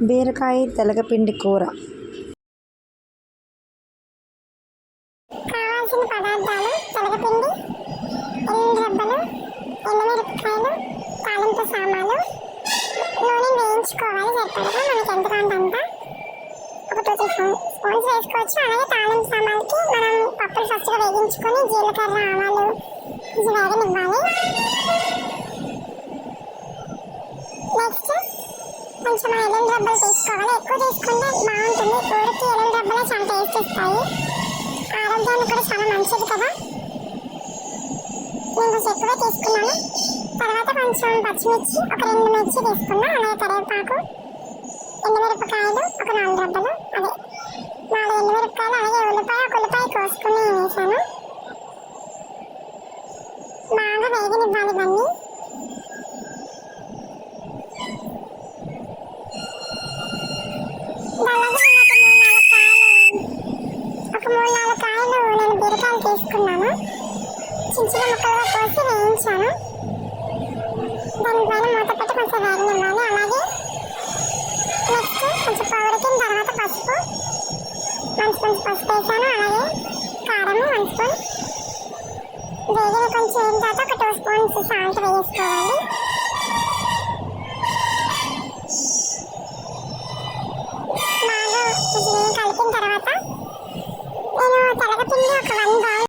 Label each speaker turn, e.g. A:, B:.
A: బీరకాయ తెలగపిండి కూర.
B: కావాల్సిన పదార్థాలు: తెలగపిండి, ఎల్లుల్లి రెబ్బలు, ఎండుమిరపకాయలు, తాలింపు సామాన్లు. నూనె వేయించుకోవాలి సరిపడగా, మనకి ఎంత కావాలంటే ఒక 2-3 స్పూన్స్ వేసుకోవచ్చు. అలాగే తాలింపు సామాన్లకి మనం పప్పులు ఫస్ట్గా వేగించుకొని జీలకర్ర, ఆవాలు వేగనివ్వాలి. నెక్స్ట్ కొంచెం ఎల్లుల్లి రెబ్బలు తీసుకోవాలి. ఎక్కువ తీసుకుంటే బాగుంటుంది. కూరకి ఎల్లుల్లి రెబ్బలు చాలా టేస్ట్ ఇస్తాయి, ఆరోగ్యానికి కూడా చాలా మంచిది కదా. నేను కొంచెం ఎక్కువే తీసుకున్నాను. తర్వాత కొంచెం పచ్చిమిర్చి ఒక 2 మిర్చి తీసుకున్నా. అలాగే కరివేపాకు, ఎండుమిరపకాయలు ఒక 4 రెబ్బలు, అదే 4 ఎండుమిరపకాయలు, అలాగే ఒక ఉల్లిపాయ కోసుకుని వేసాను. బాగా వేగనివ్వాలి ఇవన్నీ. ఒక 3-4 కాయలు నేను బీరకాయలు తీసుకున్నాను. చిన్న చిన్న ముక్కలుగా కోసి వేయించాను. దానిపైన మూత పెట్టి కొంచెం వేగనివ్వాలి. అలాగే నెక్స్ట్ కొంచెం పౌడకిన తర్వాత పసుపు 1 స్పూన్ పసుపు వేసాను. అలాగే కారం 1 స్పూన్. వేగిన కొంచెం వేగిన తర్వాత ఒక 2 స్పూన్స్ సాల్ట్ వేసుకోవాలి.